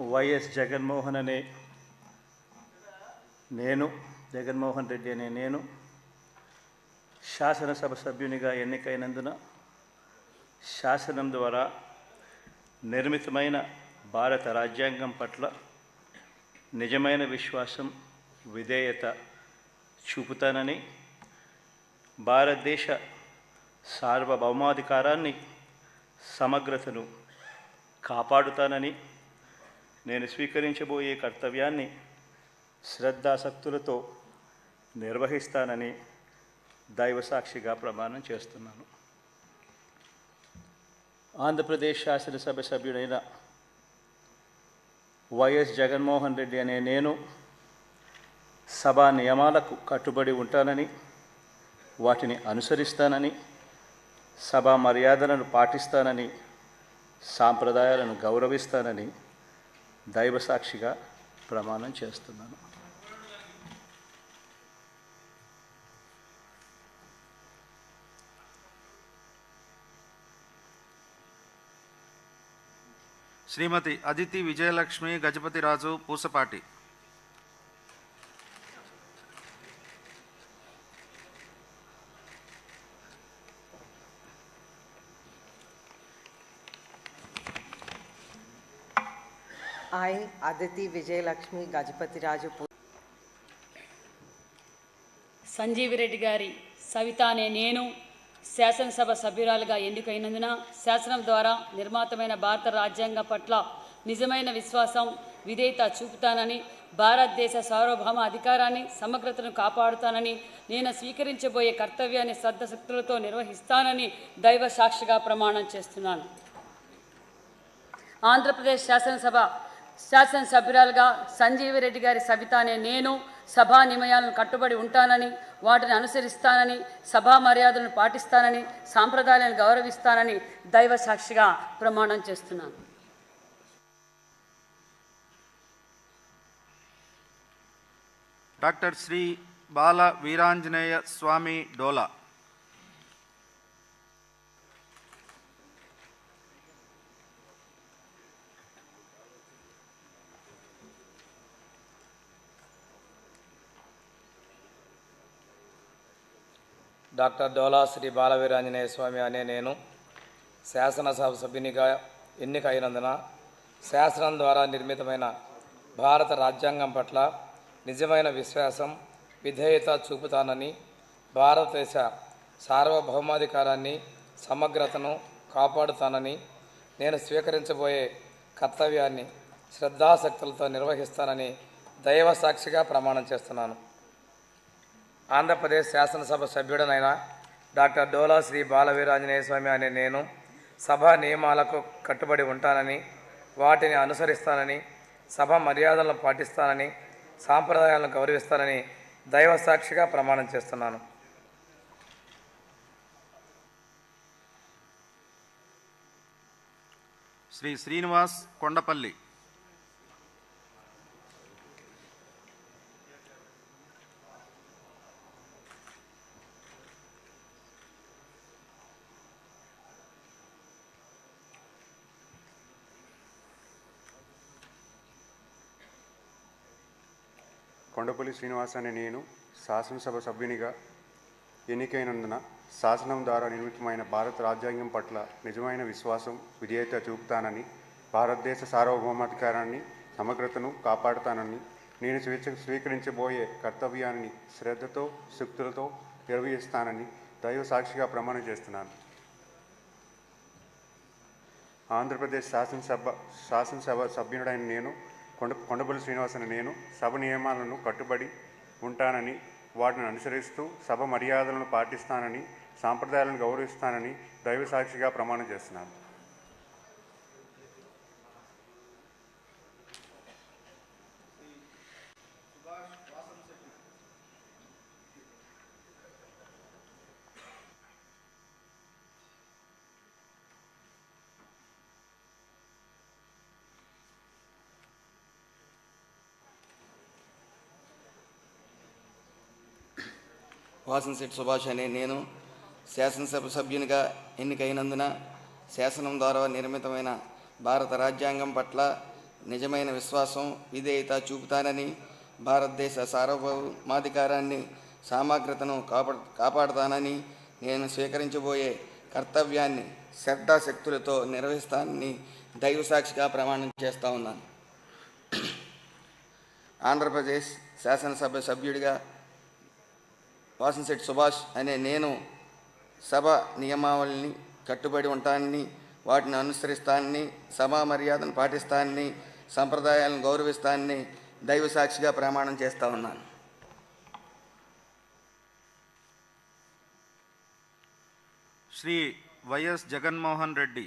YS Jaganmohan Reddy అనే నేను శాసనసభ సభ్యునిగా ఎన్నికైనందున శాసనం ద్వారా నిర్మితమైన భారత రాజ్యాంగం పట్ల నిజమైన విశ్వాసం, విధేయత చూపుతానని, భారతదేశ సార్వభౌమాధికారాన్ని, సమగ్రతను కాపాడుతానని, నేను స్వీకరించబోయే కర్తవ్యాన్ని శ్రద్ధాసక్తులతో నిర్వహిస్తానని దైవసాక్షిగా ప్రమాణం చేస్తున్నాను. ఆంధ్రప్రదేశ్ శాసనసభ సభ్యుడైన వైఎస్ జగన్మోహన్ రెడ్డి అనే నేను సభా నియమాలకు కట్టుబడి ఉంటానని, వాటిని అనుసరిస్తానని, సభా మర్యాదలను పాటిస్తానని, సాంప్రదాయాలను గౌరవిస్తానని దైవసాక్షిగా ప్రమాణం చేస్తున్నాను. శ్రీమతి Aditi Vijayalakshmi Gajapathiraju Pusapati. I, Aditi Vijayalakshmi Gajapati Raju. సంజీవిరెడ్డి గారి సవిత అనే నేను శాసనసభ సభ్యురాలుగా ఎన్నికైనందున శాసనం ద్వారా నిర్మాతమైన భారత రాజ్యాంగం పట్ల నిజమైన విశ్వాసం, విధేయత చూపుతానని, భారతదేశ సార్వభౌమ అధికారాన్ని, సమగ్రతను కాపాడుతానని, నేను స్వీకరించబోయే కర్తవ్యాన్ని శ్రద్ధశక్తులతో నిర్వహిస్తానని దైవ సాక్షిగా ప్రమాణం చేస్తున్నాను. ఆంధ్రప్రదేశ్ శాసనసభ్యురాలుగా సంజీవిరెడ్డి గారి సవిత అనే నేను సభా నియమాలను కట్టుబడి ఉంటానని, వాటిని అనుసరిస్తానని, సభా మర్యాదలను పాటిస్తానని, సాంప్రదాయాలను గౌరవిస్తానని దైవ సాక్షిగా ప్రమాణం చేస్తున్నాను. డాక్టర్ శ్రీ బాల వీరాంజనేయ స్వామి డోలా. డాక్టర్ డోలా శ్రీ బాలవీరాంజనేయ స్వామి అనే నేను శాసనసభ సభ్యునిగా ఎన్నికైనందున శాసనం ద్వారా నిర్మితమైన భారత రాజ్యాంగం పట్ల నిజమైన విశ్వాసం, విధేయత చూపుతానని, భారతదేశ సార్వభౌమాధికారాన్ని, సమగ్రతను కాపాడుతానని, నేను స్వీకరించబోయే కర్తవ్యాన్ని శ్రద్ధాశక్తులతో నిర్వహిస్తానని దైవ సాక్షిగా ప్రమాణం చేస్తున్నాను. ఆంధ్రప్రదేశ్ శాసనసభ సభ్యుడనైన డాక్టర్ డోలా శ్రీ బాలవీరాంజనేయ స్వామి అనే నేను సభా నియమాలకు కట్టుబడి ఉంటానని, వాటిని అనుసరిస్తానని, సభ మర్యాదలను పాటిస్తానని, సాంప్రదాయాలను గౌరవిస్తానని దైవ సాక్షిగా ప్రమాణం చేస్తున్నాను. శ్రీ శ్రీనివాస్ కొండపల్లి. కొండపల్లి శ్రీనివాస్ అనే నేను శాసనసభ సభ్యునిగా ఎన్నికైనందున శాసనం ద్వారా నిర్మితమైన భారత రాజ్యాంగం పట్ల నిజమైన విశ్వాసం, విధేయత చూపుతానని, భారతదేశ సార్వభౌమాధికారాన్ని, సమగ్రతను కాపాడుతానని, నేను స్వీకరించబోయే కర్తవ్యాన్ని శ్రద్ధతో, శక్తులతో నిర్వహిస్తానని దైవ సాక్షిగా ప్రమాణం చేస్తున్నాను. ఆంధ్రప్రదేశ్ శాసనసభ సభ్యుడైన నేను కొండపల్లి శ్రీనివాస్ అనే నేను సభ నియమాలను కట్టుబడి ఉంటానని, వాటిని అనుసరిస్తూ సభ మర్యాదలను పాటిస్తానని, సాంప్రదాయాలను గౌరవిస్తానని దైవ సాక్షిగా ప్రమాణం చేస్తున్నాను. వాసంశెట్టి సుభాష్ అనే నేను శాసనసభ సభ్యునిగా ఎన్నికైనందున శాసనం ద్వారా నిర్మితమైన భారత రాజ్యాంగం పట్ల నిజమైన విశ్వాసం విధేయత చూపుతానని, భారతదేశ సార్వభౌమాధికారాన్ని సమగ్రతను కాపాడుతానని, నేను స్వీకరించబోయే కర్తవ్యాన్ని శ్రద్ధాశక్తులతో నిర్వహిస్తానని దైవసాక్షిగా ప్రమాణం చేస్తా ఉన్నాను. ఆంధ్రప్రదేశ్ శాసనసభ సభ్యుడిగా వాసంశెట్టి సుభాష్ అనే నేను సభ నియమావళిని కట్టుబడి ఉంటానని, వాటిని అనుసరిస్తానని, సభా మర్యాదను పాటిస్తానని, సంప్రదాయాలను గౌరవిస్తానని దైవసాక్షిగా ప్రమాణం చేస్తా ఉన్నాను. శ్రీ వైఎస్ జగన్మోహన్ రెడ్డి